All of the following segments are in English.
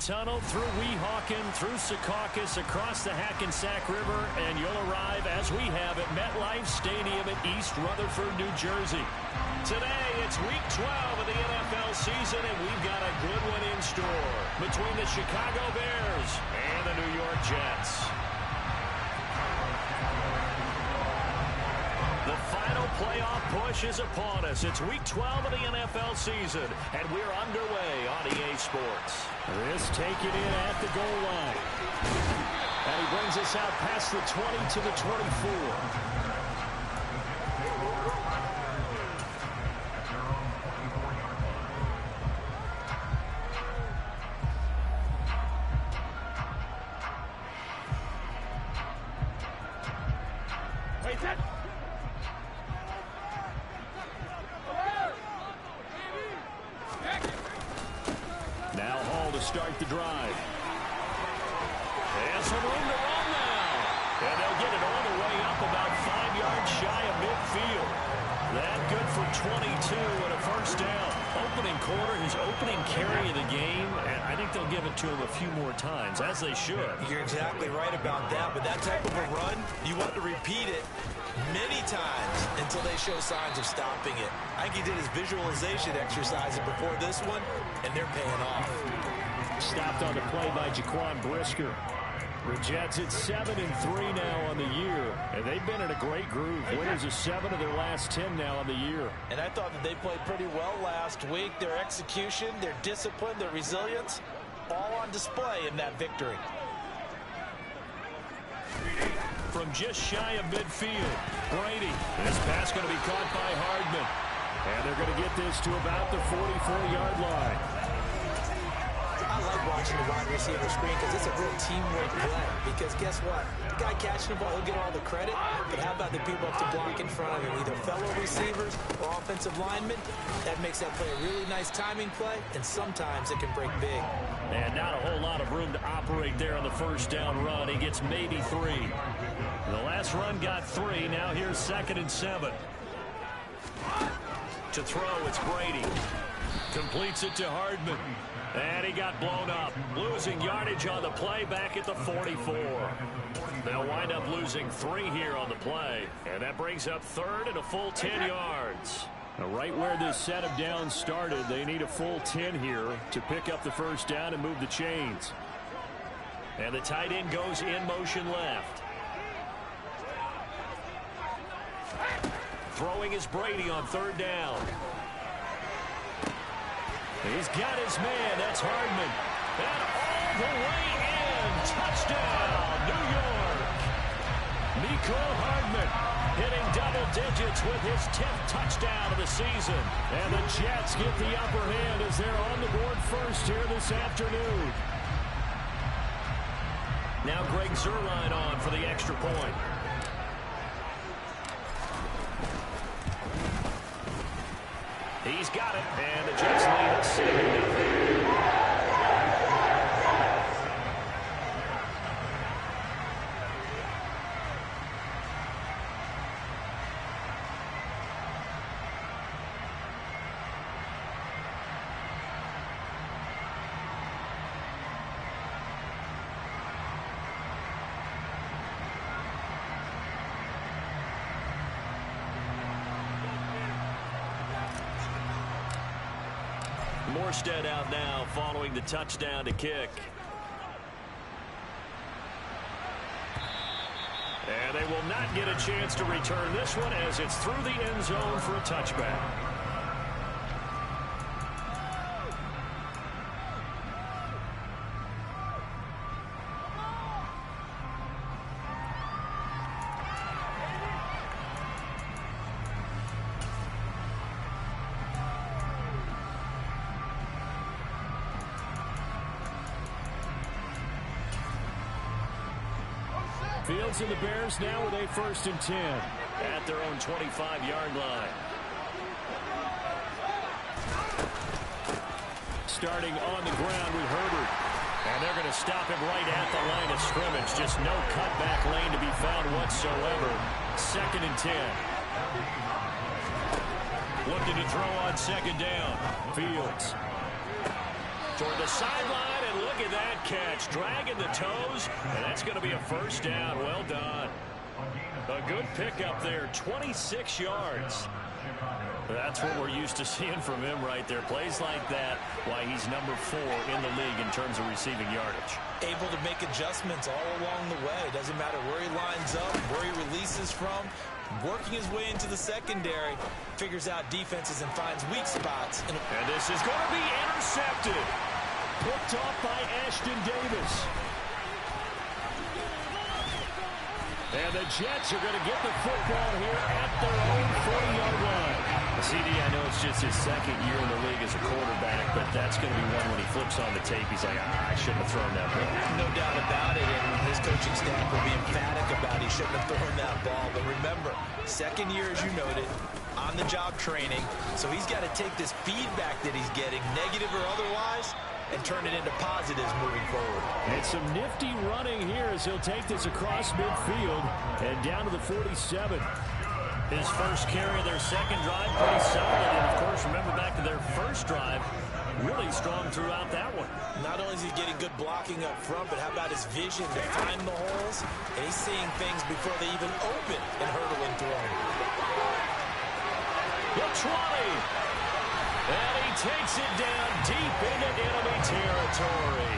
Tunnel, through Weehawken, through Secaucus, across the Hackensack River, and you'll arrive, as we have, at MetLife Stadium in East Rutherford, New Jersey. Today, it's Week 12 of the NFL season, and we've got a good one in store between the Chicago Bears and the New York Jets. The final playoff push is upon us. It's Week 12 of the NFL season, and we're underway on EA Sports. This taken in at the goal line. And he brings us out past the 20 to the 24. Now Hall to start the drive. There's some room to run now. And they'll get it all the way up about 5 yards shy of midfield. That good for 22 and a first down. Opening quarter, his opening carry of the game, and I think they'll give it to him a few more times, as they should. You're exactly right about that, but that type of a run, you want to repeat it many times until they show signs of stopping it. I think he did his visualization exercises before this one, and they're paying off. Stopped on the play by Jaquan Brisker. The Jets at 7-3 now on the year, and they've been in a great groove. Winners of 7 of their last 10 now on the year. And I thought that they played pretty well last week. Their execution, their discipline, their resilience, all on display in that victory. From just shy of midfield, Brady. This pass going to be caught by Hardman. And they're going to get this to about the 44-yard line. I like watching the wide receiver screen because it's a real teamwork play. Because guess what? The guy catching the ball, he'll get all the credit. But how about the people up to block in front of him? Either fellow receivers or offensive linemen. That makes that play a really nice timing play. And sometimes it can break big. And not a whole lot of room to operate there on the first down run. He gets maybe 3. The last run got 3. Now here's 2nd and 7. To throw, it's Brady. Completes it to Hardman. And he got blown up. Losing yardage on the play back at the 44. They'll wind up losing 3 here on the play. And that brings up 3rd and a full 10 yards. Now, right where this set of downs started, they need a full 10 here to pick up the first down and move the chains. And the tight end goes in motion left. Throwing is Brady on 3rd down. He's got his man. That's Hardman. And all the way in. Touchdown, New York. Mecole Hardman hitting double digits with his 10th touchdown of the season. And the Jets get the upper hand as they're on the board first here this afternoon. Now Greg Zuerlein on for the extra point. He's got it, and the Jets lead at 7-0. Morstead out now following the touchdown to kick. And they will not get a chance to return this one as it's through the end zone for a touchback. Fields and the Bears now with a 1st and 10 at their own 25-yard line. Starting on the ground with Herbert. And they're going to stop him right at the line of scrimmage. Just no cutback lane to be found whatsoever. 2nd and 10. Looking to throw on 2nd down. Fields toward the sideline, and look at that. catch, dragging the toes, and that's going to be a first down. Well done. A good pickup there, 26 yards. That's what we're used to seeing from him right there. Plays like that, why he's number 4 in the league in terms of receiving yardage. Able to make adjustments all along the way. Doesn't matter where he lines up, where he releases from. Working his way into the secondary, figures out defenses and finds weak spots. And this is going to be intercepted. Picked off by Ashton Davis. And the Jets are going to get the football here at their own 40-yard line. CD, I know it's just his second year in the league as a quarterback, but that's going to be one when he flips on the tape. He's like, I shouldn't have thrown that ball. No doubt about it, and his coaching staff will be emphatic about he shouldn't have thrown that ball. But remember, second year, as you noted, on-the-job training, so he's got to take this feedback that he's getting, negative or otherwise, and turn it into positives moving forward. And some nifty running here as he'll take this across midfield and down to the 47. His first carry of their second drive, pretty solid. And, of course, remember back to their first drive, really strong throughout that one. Not only is he getting good blocking up front, but how about his vision to find the holes? And he's seeing things before they even open and hurdling through them. The 20. And he takes it down deep into enemy territory.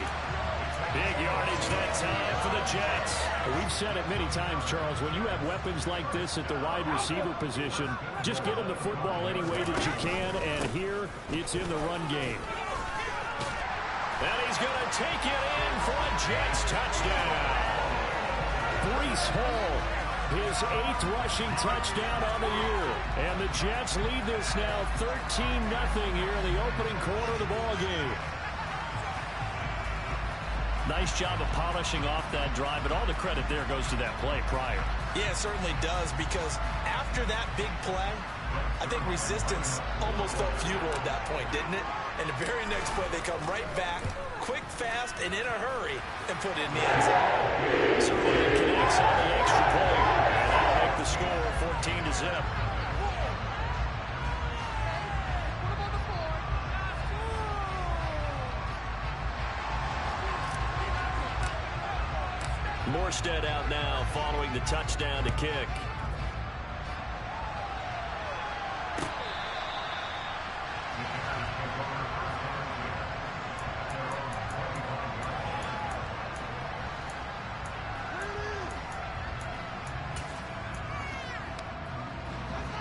Big yardage that time for the Jets. We've said it many times, Charles, when you have weapons like this at the wide receiver position, just get him the football any way that you can, and here it's in the run game. And he's going to take it in for a Jets touchdown. Breece Hall, his 8th rushing touchdown on the year. And the Jets lead this now 13-0 here in the opening quarter of the ball game. Nice job of polishing off that drive, but all the credit there goes to that play prior. Yeah, it certainly does, because after that big play, I think resistance almost felt futile at that point, didn't it? And the very next play, they come right back, quick, fast, and in a hurry, and put it in the end zone. Certainly it connects on the extra point, and that'll make the score 14-0. Morstead out now following the touchdown to kick.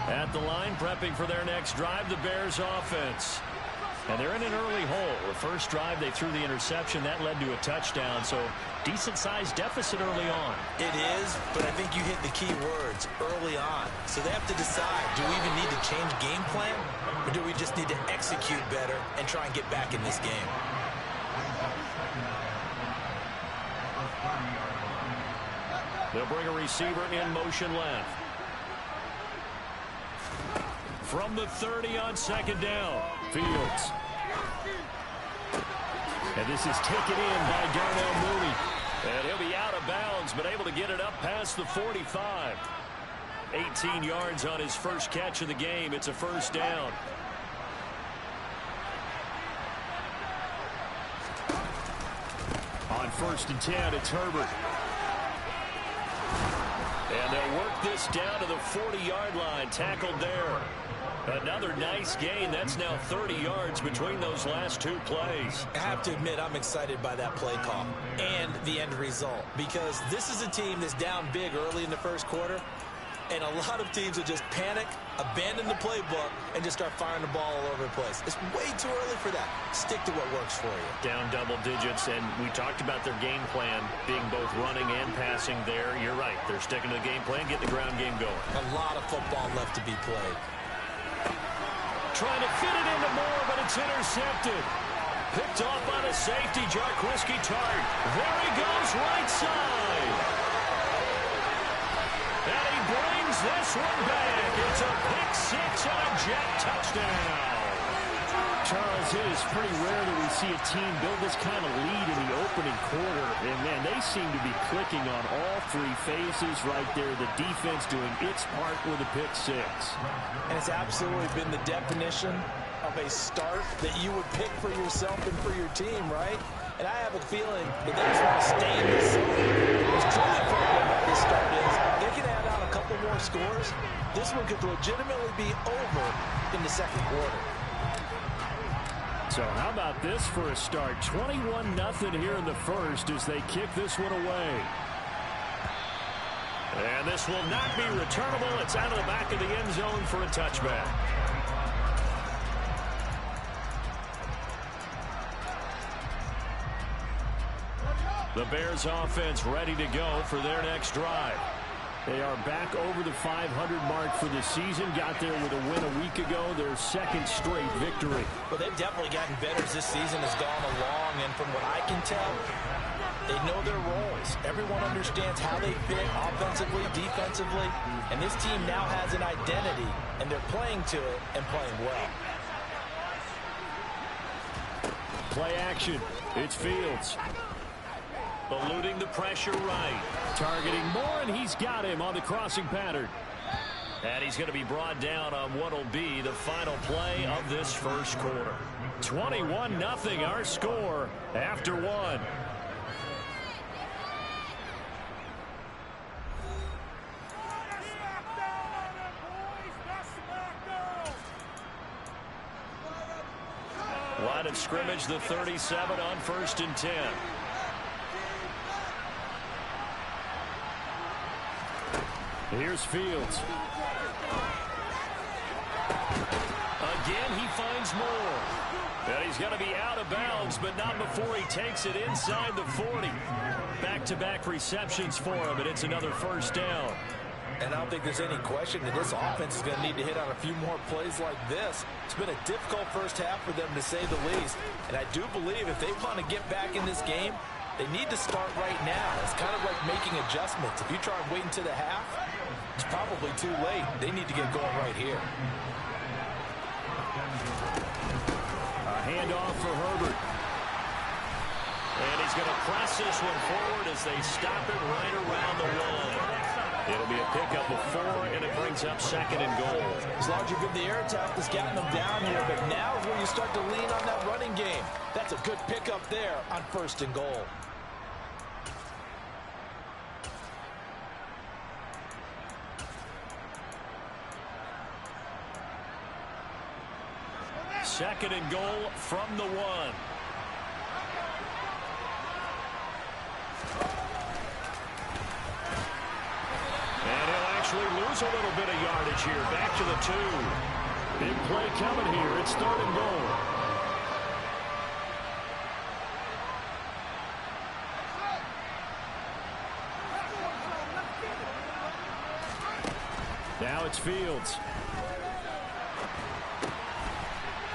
At the line, prepping for their next drive, the Bears offense. And they're in an early hole. The first drive, they threw the interception. That led to a touchdown, so decent-sized deficit early on. It is, but I think you hit the key words, early on. So they have to decide, do we even need to change game plan, or do we just need to execute better and try and get back in this game? They'll bring a receiver in motion left. From the 30 on second down, Fields. And this is taken in by Darnell Mooney. And he'll be out of bounds, but able to get it up past the 45. 18 yards on his first catch of the game. It's a first down. On 1st and 10, it's Herbert. And they'll work this down to the 40-yard line. Tackled there. Another nice gain. That's now 30 yards between those last two plays. I have to admit, I'm excited by that play call and the end result, because this is a team that's down big early in the first quarter, and a lot of teams will just panic, abandon the playbook, and just start firing the ball all over the place. It's way too early for that. Stick to what works for you. Down double digits, and we talked about their game plan being both running and passing there. You're right. They're sticking to the game plan, getting the ground game going. A lot of football left to be played. Trying to fit it into Moore, but it's intercepted. Picked off by the safety, Jarquiski Tart. There he goes, right side. And he brings this one back. It's a pick six and a Jet touchdown. Charles, it is pretty rare that we see a team build this kind of lead in the opening quarter. And, man, they seem to be clicking on all three phases right there. The defense doing its part with a pick six. And it's absolutely been the definition of a start that you would pick for yourself and for your team, right? And I have a feeling that they just want to stay in this zone. What's truly important about this start is they can add on a couple more scores. This one could legitimately be over in the second quarter. So how about this for a start? 21-0 here in the first as they kick this one away. And this will not be returnable. It's out of the back of the end zone for a touchback. The Bears offense ready to go for their next drive. They are back over the 500 mark for the season. Got there with a win a week ago, their second straight victory. Well, they've definitely gotten better as this season has gone along, and from what I can tell, they know their roles. Everyone understands how they fit offensively, defensively, and this team now has an identity, and they're playing to it and playing well. Play action. It's Fields. Eluding the pressure right. Targeting Moore, and he's got him on the crossing pattern. And he's going to be brought down on what will be the final play of this first quarter. 21-0 our score after one. Line of scrimmage, the 37 on 1st and 10. Here's Fields. Again, he finds Moore. And he's going to be out of bounds, but not before he takes it inside the 40. Back-to-back receptions for him, and it's another first down. And I don't think there's any question that this offense is going to need to hit on a few more plays like this. It's been a difficult first half for them, to say the least. And I do believe if they want to get back in this game, they need to start right now. It's kind of like making adjustments. If you try and wait until the half, it's probably too late. They need to get going right here. A handoff for Herbert. And he's going to press this one forward as they stop it right around the one. It'll be a pickup of 4, and it brings up 2nd and goal. As long as you're good, the air attack has gotten them down here, but now is where you start to lean on that running game. That's a good pickup there on 1st and goal. Second and goal from the 1. And he'll actually lose a little bit of yardage here. Back to the 2. Big play coming here. It's 3rd and goal. Now it's Fields.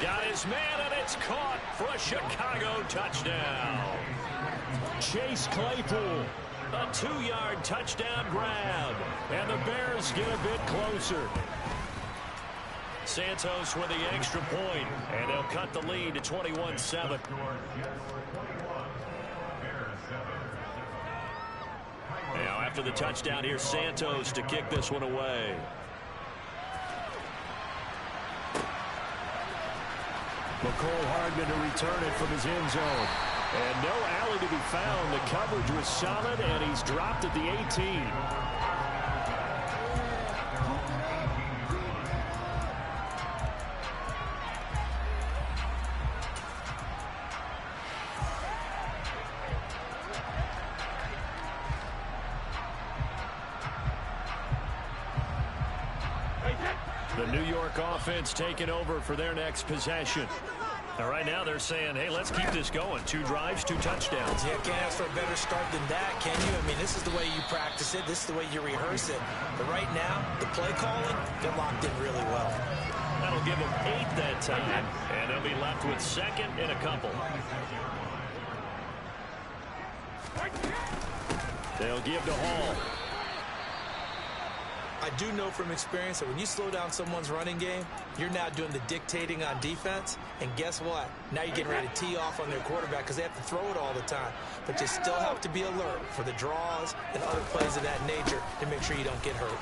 Got his man, and it's caught for a Chicago touchdown. Chase Claypool. A 2-yard touchdown grab. And the Bears get a bit closer. Santos with the extra point, and they'll cut the lead to 21-7. Now after the touchdown, here's Santos to kick this one away. McCole Hardman to return it from his end zone. And no alley to be found. The coverage was solid, and he's dropped at the 18. The New York offense taking over for their next possession. And right now they're saying, hey, let's keep this going. 2 drives, 2 touchdowns. Yeah, can't ask for a better start than that, can you? I mean, this is the way you practice it. This is the way you rehearse it. But right now, the play calling, they're locked in really well. That'll give them 8 that time. And they'll be left with 2nd and a couple. They'll give to Hall. I do know from experience that when you slow down someone's running game, you're now doing the dictating on defense. And guess what? Now you're getting ready to tee off on their quarterback because they have to throw it all the time. But you still have to be alert for the draws and other plays of that nature to make sure you don't get hurt.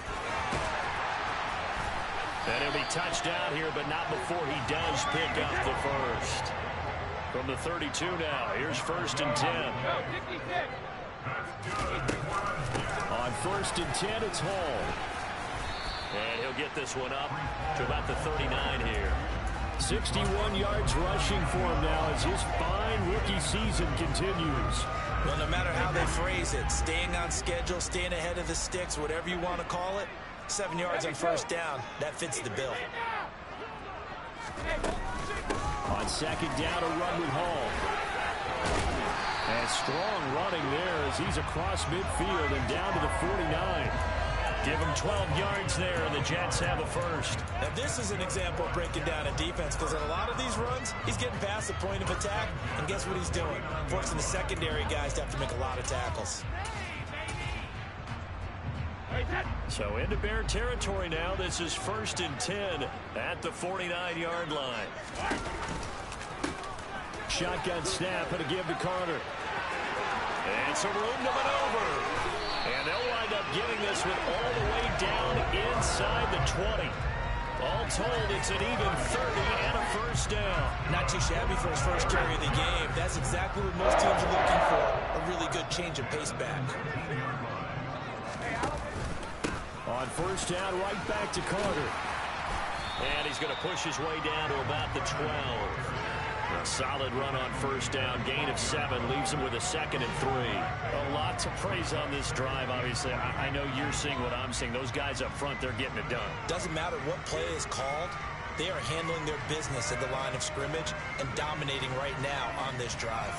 And he'll be touched down here, but not before he does pick up the first. From the 32 now, here's 1st and 10. On 1st and 10, it's Hall. And he'll get this one up to about the 39 here. 61 yards rushing for him now as his fine rookie season continues. Well, no matter how they phrase it, staying on schedule, staying ahead of the sticks, whatever you want to call it, 7 yards on 1st down, that fits the bill. On 2nd down, a run with Hall. And strong running there as he's across midfield and down to the 49. Give him 12 yards there, and the Jets have a 1st. Now, this is an example of breaking down a defense, because in a lot of these runs, he's getting past the point of attack, and guess what he's doing? Forcing the secondary guys to have to make a lot of tackles. So into Bear territory now. This is 1st and 10 at the 49-yard line. Shotgun snap and a give to Carter. And some room to maneuver. And they'll wind up giving this one all the way down inside the 20. All told, it's an even 30 and a 1st down. Not too shabby for his first carry of the game. That's exactly what most teams are looking for. A really good change of pace back. On 1st down, right back to Carter. And he's going to push his way down to about the 12. A solid run on 1st down. Gain of 7 leaves him with a 2nd and 3. A lot to praise on this drive, obviously. I know you're seeing what I'm seeing. Those guys up front, they're getting it done. Doesn't matter what play is called. They are handling their business at the line of scrimmage and dominating right now on this drive.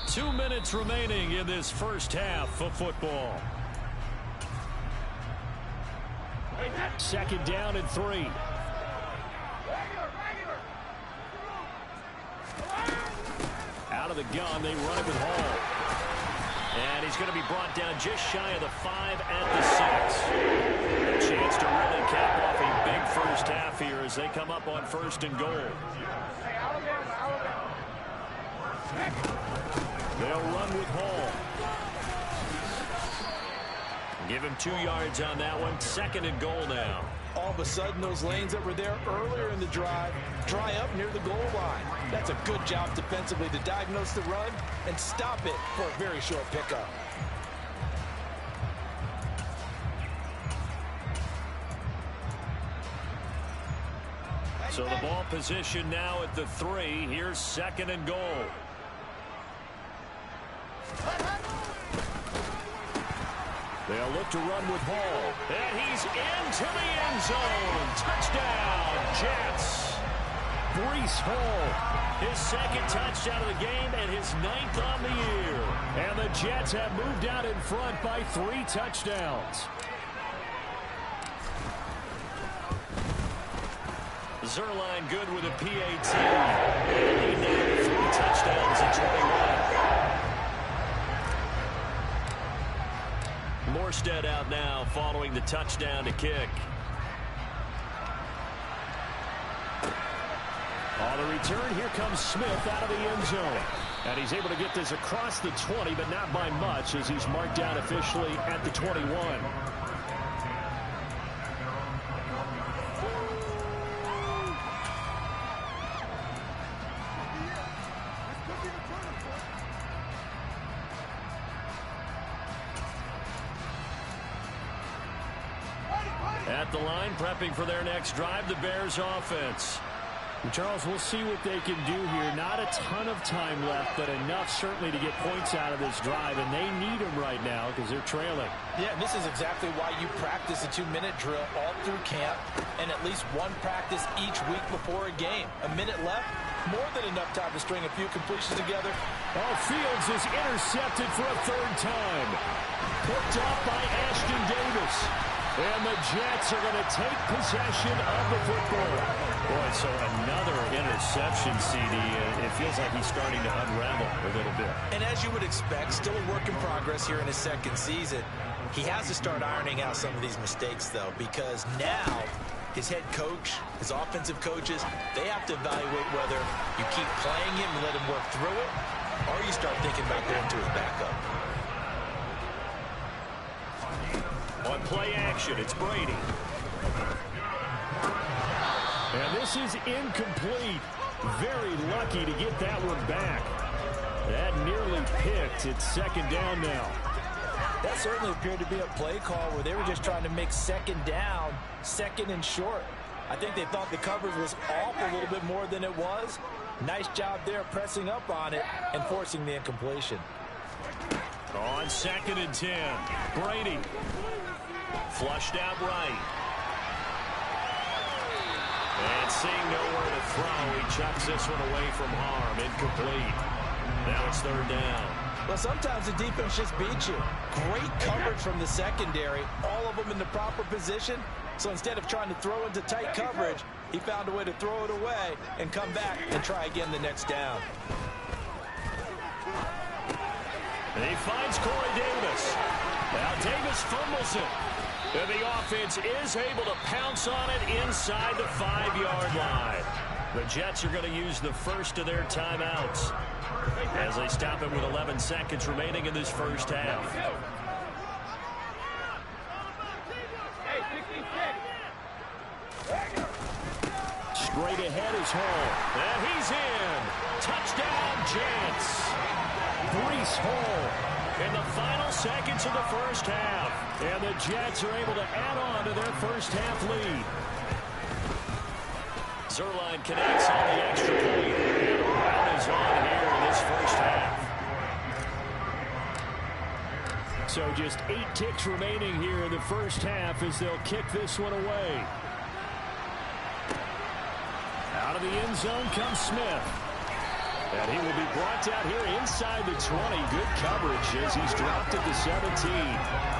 Two minutes remaining in this first half of football. 2nd down and 3. Out of the gun, they run it with Hall. And he's going to be brought down just shy of the 5 at the 6. A chance to really cap off a big first half here as they come up on 1st and goal. They'll run with Hall. Give him 2 yards on that one. 2nd and goal now. All of a sudden, those lanes that were there earlier in the drive dry up near the goal line. That's a good job defensively to diagnose the run and stop it for a very short pickup. So the ball position now at the 3. Here's 2nd and goal. They'll look to run with Hall. And he's into the end zone. Touchdown, Jets. Breece Hall, his 2nd touchdown of the game and his 9th on the year. And the Jets have moved out in front by 3 touchdowns. Zuerlein good with a PAT. And he now 3 touchdowns in 21. Morstead out now following the touchdown to kick. On the return, here comes Smith out of the end zone. And he's able to get this across the 20, but not by much as he's marked down officially at the 21. At the line, prepping for their next drive, the Bears offense. And Charles, we'll see what they can do here. Not a ton of time left, but enough certainly to get points out of this drive, and they need them right now because they're trailing. Yeah, and this is exactly why you practice a 2-minute drill all through camp and at least one practice each week before a game. A minute left, more than enough time to string a few completions together. Oh, Fields is intercepted for a 3rd time. Picked off by Ashton Davis. And the Jets are going to take possession of the football. Boy, so another interception, CD. It feels like he's starting to unravel a little bit. And as you would expect, still a work in progress here in his 2nd season. He has to start ironing out some of these mistakes, though, because now his head coach, his offensive coaches, they have to evaluate whether you keep playing him and let him work through it, or you start thinking about going to his backup. On play action, it's Brady. And this is incomplete. Very lucky to get that one back. That nearly picked. It's second down now. That certainly appeared to be a play call where they were just trying to make second down, second and short. I think they thought the coverage was off a little bit more than it was. Nice job there pressing up on it and forcing the incompletion. On 2nd and 10, Brady. Flushed out right. And seeing nowhere to throw, he chucks this one away from harm. Incomplete. Now it's 3rd down. Well, sometimes the defense just beats you. Great coverage from the secondary, all of them in the proper position. So instead of trying to throw into tight coverage, he found a way to throw it away and come back and try again the next down. And he finds Corey Davis. Now Davis fumbles it. And the offense is able to pounce on it inside the 5-yard line. The Jets are going to use the first of their timeouts as they stop it with 11 seconds remaining in this first half. Straight ahead is Hall. And he's in. Touchdown, Jets. Breece Hall. In the final seconds of the first half. And the Jets are able to add on to their first half lead. Zuerlein connects on the extra point. And a run is on here in this first half. So just 8 ticks remaining here in the first half as they'll kick this one away. Out of the end zone comes Smith. And he will be brought down here inside the 20. Good coverage as he's dropped at the 17.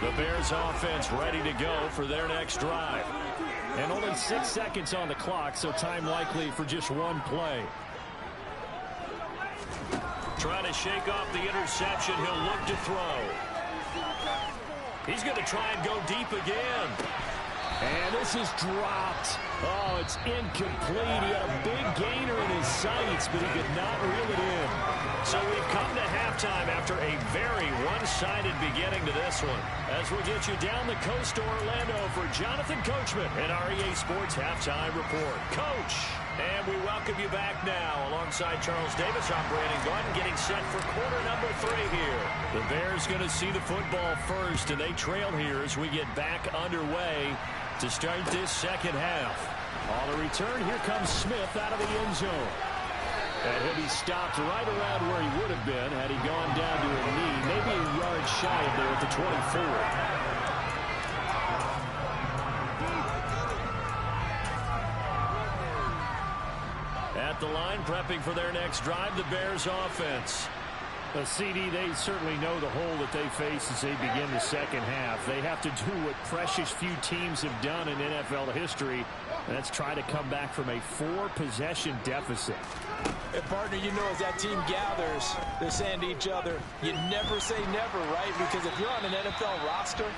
The Bears offense ready to go for their next drive. And only 6 seconds on the clock, so time likely for just one play. Trying to shake off the interception. He'll look to throw. He's going to try and go deep again. And this is dropped. Oh, it's incomplete. He had a big gainer in his sights, but he could not reel it in. So we've come to halftime after a very one-sided beginning to this one. As we get you down the coast to Orlando for Jonathan Coachman and our EA Sports Halftime Report. Coach, and we welcome you back now. Alongside Charles Davis, I'm Brandon Gaudin getting set for quarter number 3 here. The Bears going to see the football first, and they trail here as we get back underway to start this second half. On the return, here comes Smith out of the end zone. And he'll be stopped right around where he would have been had he gone down to a knee, maybe a yard shy of there at the 24. At the line, prepping for their next drive, the Bears offense. CD, they certainly know the hole that they face as they begin the second half. They have to do what precious few teams have done in NFL history, and that's try to come back from a 4-possession deficit. And partner, you know, as that team gathers, they're saying to each other, you never say never, right? Because if you're on an NFL roster,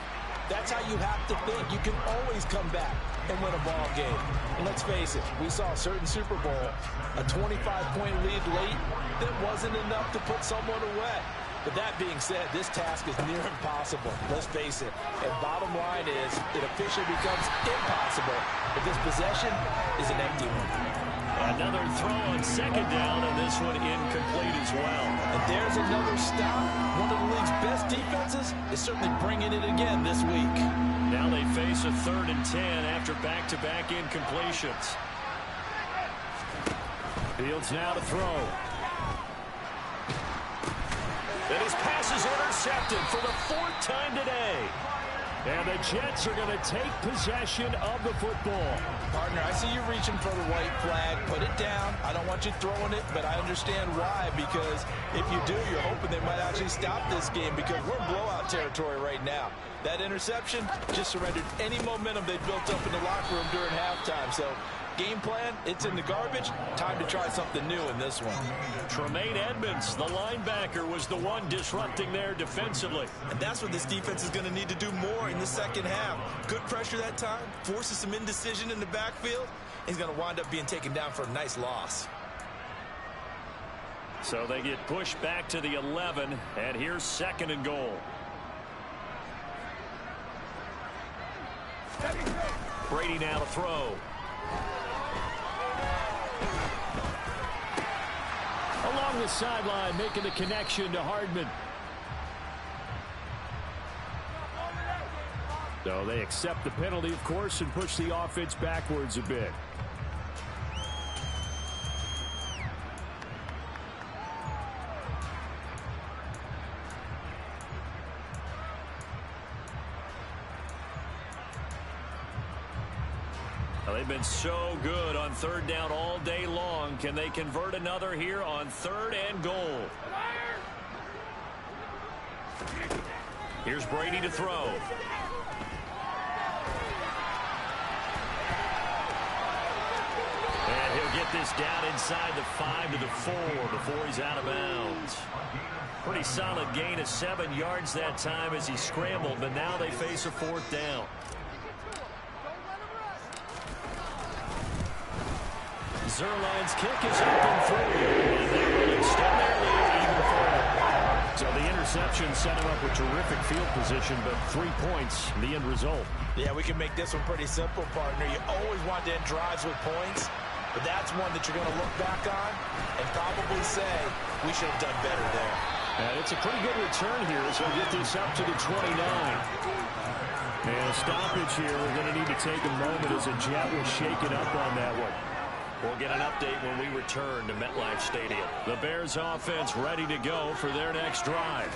that's how you have to think. You can always come back and win a ball game. And let's face it, we saw a certain Super Bowl, a 25-point lead late that wasn't enough to put someone away. But that being said, this task is near impossible. Let's face it. And bottom line is, it officially becomes impossible if this possession is an empty one. Another throw on second down, and this one incomplete as well. And there's another stop. One of the league's best defenses is certainly bringing it again this week. Now they face a 3rd and 10 after back-to-back incompletions. Fields now to throw. And his pass is intercepted for the 4th time today. And the Jets are going to take possession of the football. Partner, I see you reaching for the white flag. Put it down. I don't want you throwing it, but I understand why. Because if you do, you're hoping they might actually stop this game because we're in blowout territory right now. That interception just surrendered any momentum they built up in the locker room during halftime. So game plan, it's in the garbage. Time to try something new in this one. Tremaine Edmonds, the linebacker, was the one disrupting there defensively. And that's what this defense is going to need to do more in the second half. Good pressure that time, forces some indecision in the backfield. He's going to wind up being taken down for a nice loss. So they get pushed back to the 11, and here's 2nd and goal. Brady now to throw. Along the sideline, making the connection to Hardman. So they accept the penalty, of course, and push the offense backwards a bit. They've been so good on 3rd down all day long. Can they convert another here on 3rd and goal? Here's Brady to throw. And he'll get this down inside the 5 to the 4 before he's out of bounds. Pretty solid gain of 7 yards that time as he scrambled, but now they face a 4th down. Zuerlein's kick is up and through, and they will extend their lead even further. So the interception set him up with terrific field position, but 3 points, the end result. Yeah, we can make this one pretty simple, partner. You always want to end drives with points, but that's one that you're going to look back on and probably say, we should have done better there. And it's a pretty good return here, so we'll get this up to the 29. And a stoppage here. We're going to need to take a moment as a jet was shaken up on that one. We'll get an update when we return to MetLife Stadium. The Bears offense ready to go for their next drive.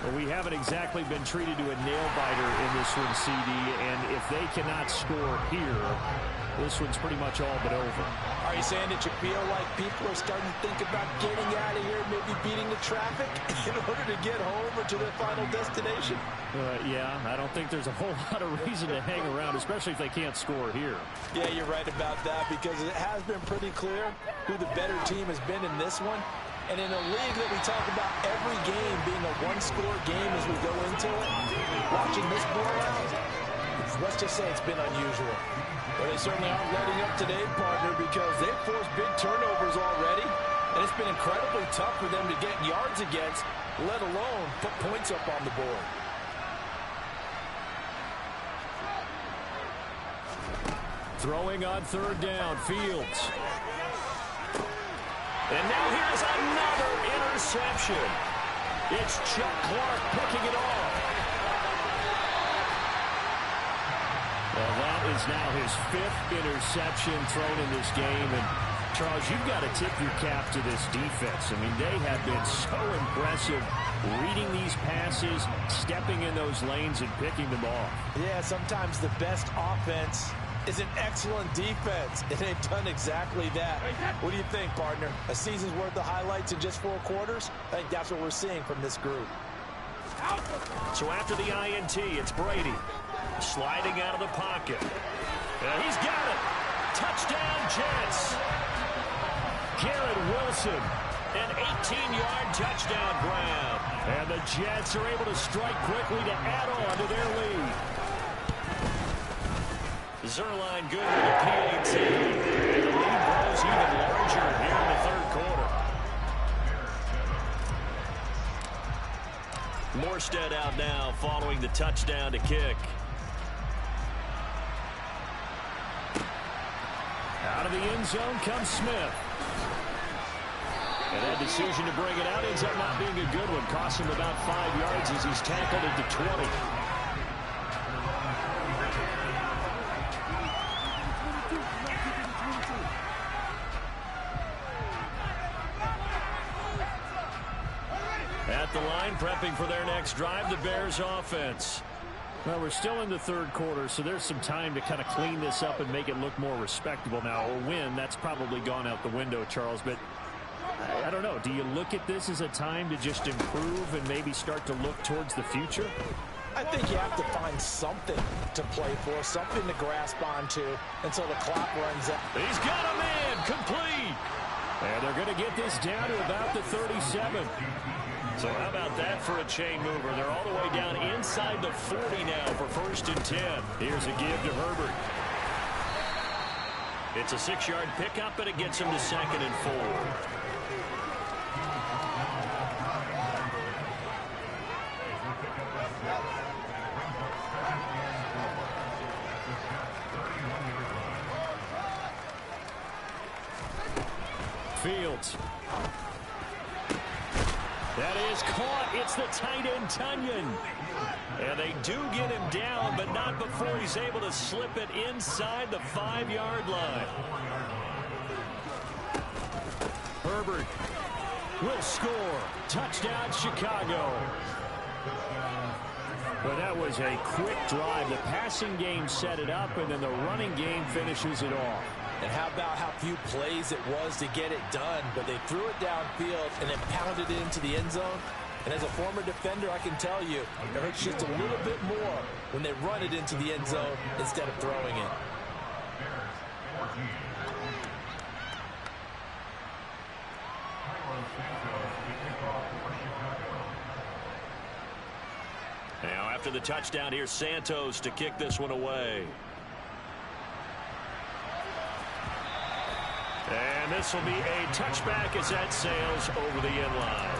Well, we haven't exactly been treated to a nail-biter in this one, CD, and if they cannot score here, this one's pretty much all but over. Are you saying that you feel like people are starting to think about getting out of here, maybe beating the traffic in order to get home or to their final destination? Yeah, I don't think there's a whole lot of reason to hang around, especially if they can't score here. Yeah, you're right about that, because it has been pretty clear who the better team has been in this one. And in a league that we talk about every game being a one-score game as we go into it, watching this blowout, let's just say it's been unusual. Well, they certainly aren't letting up today, partner, because they've forced big turnovers already, and it's been incredibly tough for them to get yards against, let alone put points up on the board. Throwing on 3rd down, Fields. And now here's another interception. It's Chuck Clark picking it off. Well, that is now his 5th interception thrown in this game. And, Charles, you've got to tip your cap to this defense. I mean, they have been so impressive reading these passes, stepping in those lanes, and picking them off. Yeah, sometimes the best offense is an excellent defense, and they've done exactly that. What do you think, partner? A season's worth of highlights in just 4 quarters? I think that's what we're seeing from this group. So after the INT, it's Brady sliding out of the pocket. And he's got it. Touchdown, Jets. Garrett Wilson, an 18-yard touchdown grab. And the Jets are able to strike quickly to add on to their lead. Zuerlein good with a PAT. And the lead grows even larger here in the 3rd quarter. Morstead out now following the touchdown to kick. Out of the end zone comes Smith. And that decision to bring it out ends up not being a good one. Costs him about 5 yards as he's tackled at the 20. At the line, prepping for their next drive, the Bears offense. Well, we're still in the 3rd quarter, so there's some time to kind of clean this up and make it look more respectable now. A win, that's probably gone out the window, Charles, but I don't know. Do you look at this as a time to just improve and maybe start to look towards the future? I think you have to find something to play for, something to grasp onto until the clock runs out. He's got a man complete. And they're going to get this down to about the 37. So how about that for a chain mover? They're all the way down inside the 40 now for 1st and 10. Here's a give to Herbert. It's a 6-yard pickup, and it gets him to 2nd and 4. Fields. That is caught. It's the tight end, Tunyon. And they do get him down, but not before he's able to slip it inside the 5-yard line. Herbert will score. Touchdown, Chicago. Well, that was a quick drive. The passing game set it up, and then the running game finishes it off. And how about how few plays it was to get it done, but they threw it downfield and then pounded it into the end zone. And as a former defender, I can tell you, it hurts just a little bit more when they run it into the end zone instead of throwing it. Now, after the touchdown, here's Santos to kick this one away. And this will be a touchback as that sails over the end line.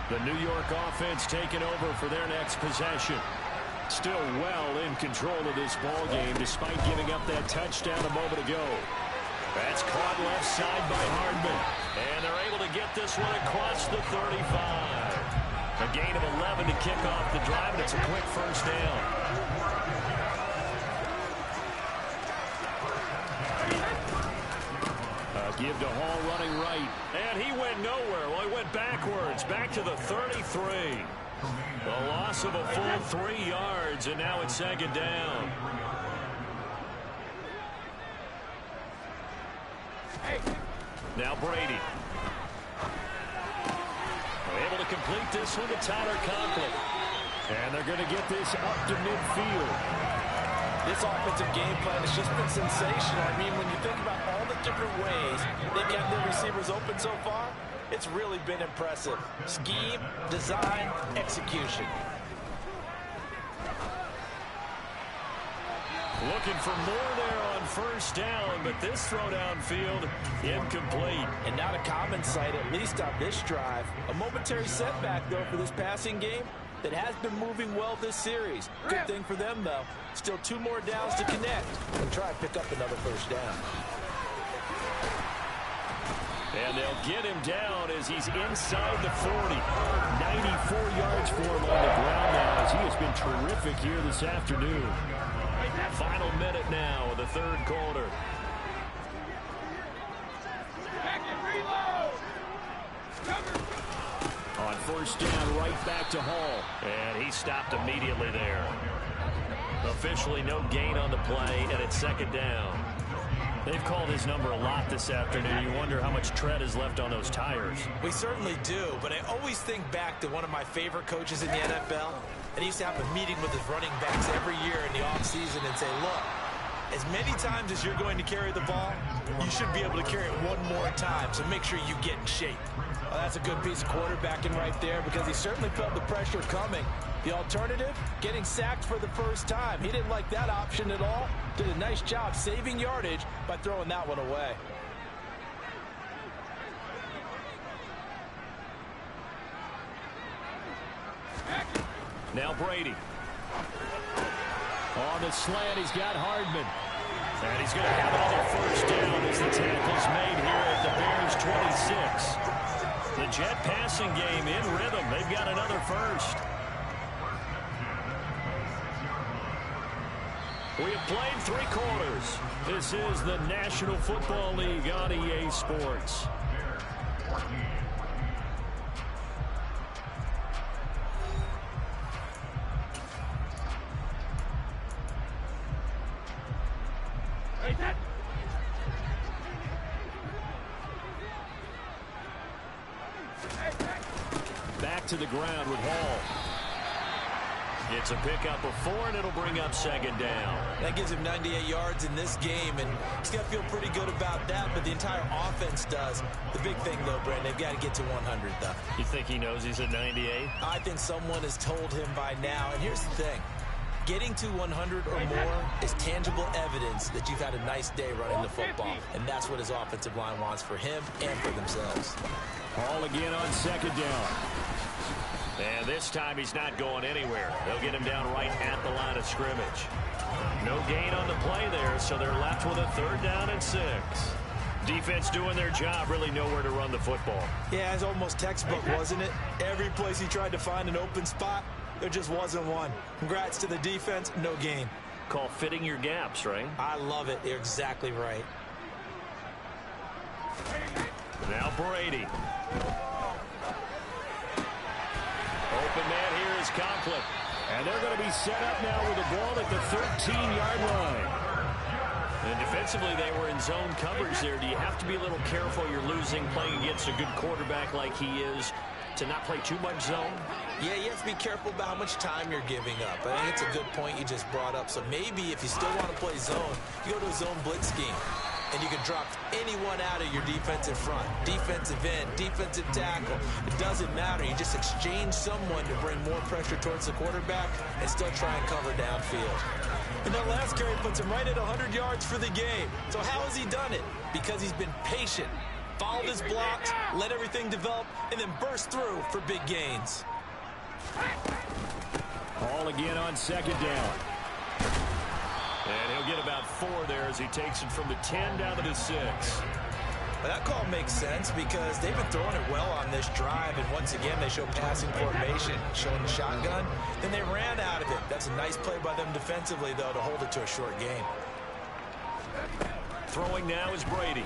The New York offense taking over for their next possession. Still well in control of this ball game despite giving up that touchdown a moment ago. That's caught left side by Hardman. And they're able to get this one across the 35. A gain of 11 to kick off the drive, and it's a quick 1st down. Give to Hall running right. And he went nowhere. Well, he went backwards, back to the 33. A loss of a full 3 yards, and now it's 2nd down. Now Brady. Able to complete this one to Tyler Conklin. And they're going to get this up to midfield. This offensive game plan has just been sensational. I mean, when you think about all the different ways they kept their receivers open so far, it's really been impressive. Scheme, design, execution. Looking for more there on 1st down, but this throw downfield incomplete. And not a common sight, at least on this drive. A momentary setback, though, for this passing game that has been moving well this series. Good thing for them, though. Still 2 more downs to connect and try to pick up another 1st down. And they'll get him down as he's inside the 40. 94 yards for him on the ground now as he has been terrific here this afternoon. Final minute now of the 3rd quarter. On 1st down, right back to Hall. And he stopped immediately there. Officially no gain on the play, and it's 2nd down. They've called his number a lot this afternoon. You wonder how much tread is left on those tires. We certainly do, but I always think back to one of my favorite coaches in the NFL. And he used to have a meeting with his running backs every year in the offseason and say, look, as many times as you're going to carry the ball, you should be able to carry it one more time, so make sure you get in shape. Well, that's a good piece of quarterbacking right there because he certainly felt the pressure coming. The alternative, getting sacked for the 1st time. He didn't like that option at all. Did a nice job saving yardage by throwing that one away. Now Brady. On the slant, he's got Hardman. And he's going to have another 1st down as the tackle's made here at the Bears 26. The Jet passing game in rhythm. They've got another 1st. We have played 3 quarters. This is the National Football League on EA Sports. back to the ground with Hall. It's a pickup of 4, and it'll bring up second down. That gives him 98 yards in this game, and he's got to feel pretty good about that, but the entire offense does. The big thing, though, Brent, they've got to get to 100, though. You think he knows he's at 98? I think someone has told him by now, and here's the thing. Getting to 100 or more is tangible evidence that you've had a nice day running the football, and that's what his offensive line wants for him and for themselves. Hall again on second down. And this time he's not going anywhere. They'll get him down right at the line of scrimmage. No gain on the play there, so they're left with a 3rd down and 6. Defense doing their job, really nowhere to run the football. Yeah, it's almost textbook, wasn't it? Every place he tried to find an open spot, there just wasn't one. Congrats to the defense, no gain. Call fitting your gaps, right? I love it. You're exactly right. Now Brady. Open man here is Conklin. And they're going to be set up now with the ball at the 13-yard line. And defensively, they were in zone coverage there. Do you have to be a little careful? You're losing, playing against a good quarterback like he is, to not play too much zone? Yeah, you have to be careful about how much time you're giving up. I think it's a good point you just brought up. So maybe if you still want to play zone, you go to a zone blitz scheme. And you can drop anyone out of your defensive front. Defensive end, defensive tackle. It doesn't matter. You just exchange someone to bring more pressure towards the quarterback and still try and cover downfield. And that last carry puts him right at 100 yards for the game. So how has he done it? Because he's been patient, followed his blocks, let everything develop, and then burst through for big gains. Hall again on second down. And he'll get about 4 there as he takes it from the 10 down to the 6. Well, that call makes sense because they've been throwing it well on this drive, and once again they show passing formation, showing the shotgun. Then they ran out of it. That's a nice play by them defensively, though, to hold it to a short game. Throwing now is Brady.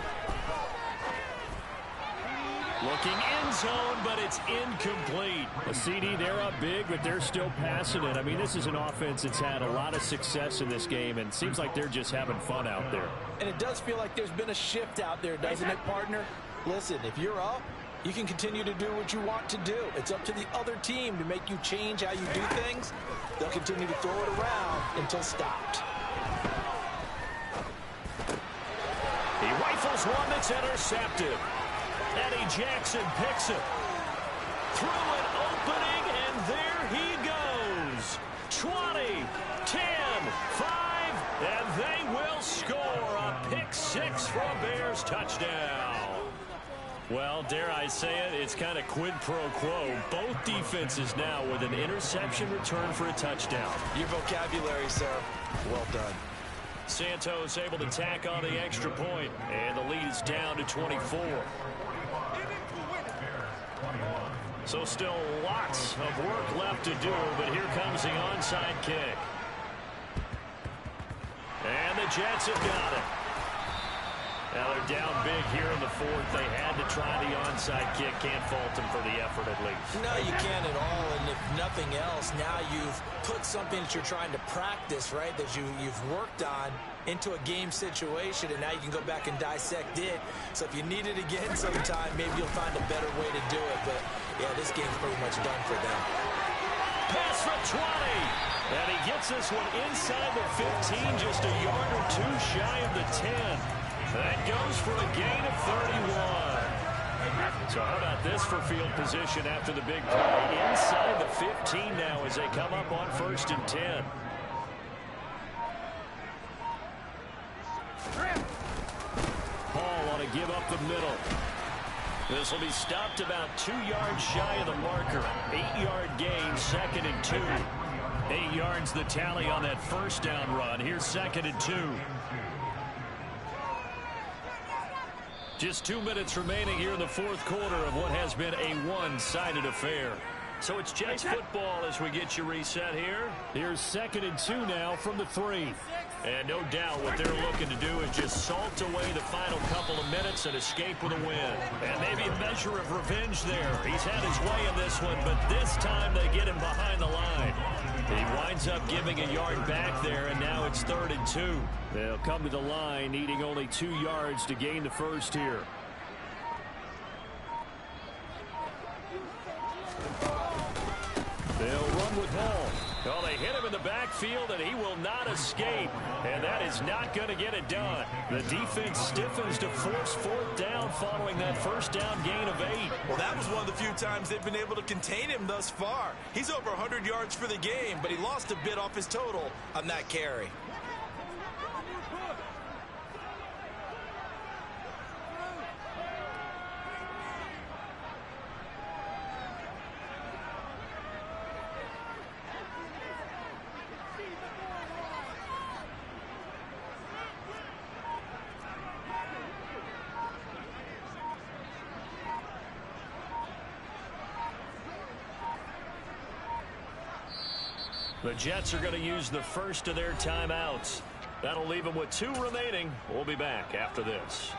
Looking in zone, but it's incomplete. A CD, they're up big, but they're still passing it. I mean, this is an offense that's had a lot of success in this game, and it seems like they're just having fun out there. And it does feel like there's been a shift out there, doesn't it, partner? Listen, if you're up, you can continue to do what you want to do. It's up to the other team to make you change how you do things. They'll continue to throw it around until stopped. He rifles one that's intercepted. Eddie Jackson picks it. Through an opening, and there he goes. 20, 10, 5, and they will score a pick 6 for a Bears touchdown. Well, dare I say it, it's kind of quid pro quo. Both defenses now with an interception return for a touchdown. Your vocabulary, sir. Well done. Santos able to tack on the extra point, and the lead is down to 24. So still lots of work left to do, but here comes the onside kick. And the Jets have got it. Now they're down big here in the 4th. They had to try the onside kick. Can't fault them for the effort at least. No, you can't at all. And if nothing else, now you've put something that you're trying to practice, right, that you've worked on into a game situation, and now you can go back and dissect it. So if you need it again sometime, maybe you'll find a better way to do it. But, yeah, this game's pretty much done for them. Pass for 20. And he gets this one inside the 15, just a yard or 2 shy of the 10. That goes for a gain of 31. So how about this for field position after the big play? Inside the 15 now as they come up on 1st and 10. Hall ought to give up the middle. This will be stopped about 2 yards shy of the marker. 8-yard gain, 2nd and 2. 8 yards the tally on that first down run. Here's 2nd and 2. Just 2 minutes remaining here in the 4th quarter of what has been a one-sided affair. So it's Jets football as we get you reset here. Here's 2nd and 2 now from the 3. And no doubt what they're looking to do is just salt away the final couple of minutes and escape with a win. And maybe a measure of revenge there. He's had his way in this one, but this time they get him behind the line. He winds up giving a yard back there, and now it's 3rd and 2. They'll come to the line, needing only 2 yards to gain the first here. run with Hall. Well, they hit him in the backfield, and he will not escape. And that is not going to get it done. The defense stiffens to force fourth down following that first down gain of 8. Well, that was one of the few times they've been able to contain him thus far. He's over 100 yards for the game, but he lost a bit off his total on that carry. The Jets are going to use the first of their timeouts. That'll leave them with 2 remaining. We'll be back after this.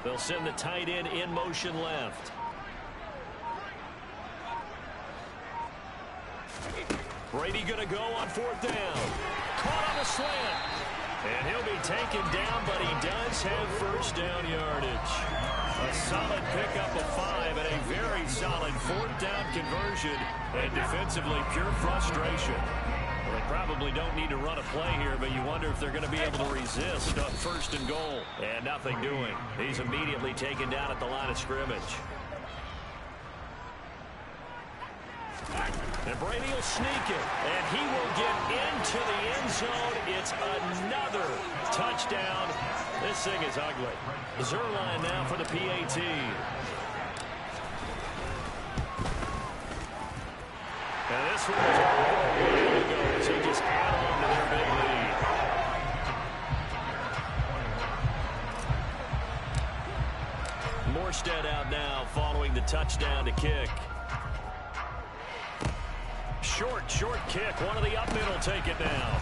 They'll send the tight end in motion left. Brady going to go on 4th down. Caught on the slant. And he'll be taken down, but he does have first down yardage. A solid pickup of 5 and a very solid 4th down conversion. And defensively, pure frustration. Well, they probably don't need to run a play here, but you wonder if they're going to be able to resist on 1st and goal. And nothing doing. He's immediately taken down at the line of scrimmage. And Brady will sneak it, and he will get into the end zone. It's another touchdown. This thing is ugly. Zuerlein now for the PAT. And this one is all the way to go as they just add on to their big lead. Morstead out now following the touchdown to kick. Short kick. One of the up middle take it now.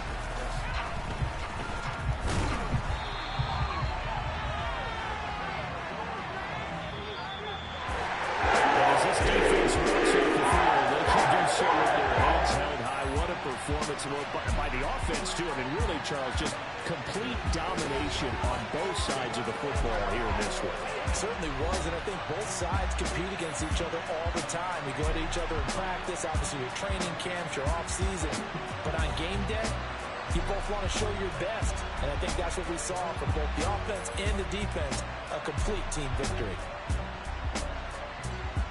As this defense works off the field, they can do so with their heads held high. What a performance by the offense, too. I mean, really, Charles, just complete domination on both sides of the football here in this one. It certainly was, and I think both sides compete against each other all the time. We go to each other in practice, obviously your training camps, your off-season. But on game day, you both want to show your best. And I think that's what we saw from both the offense and the defense, a complete team victory.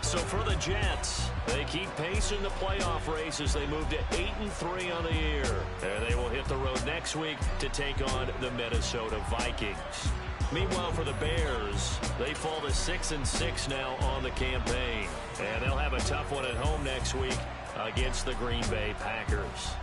So for the Jets, they keep pace in the playoff race as they move to 8-3 on the year. And they will hit the road next week to take on the Minnesota Vikings. Meanwhile, for the Bears, they fall to 6-6 now on the campaign. And they'll have a tough one at home next week against the Green Bay Packers.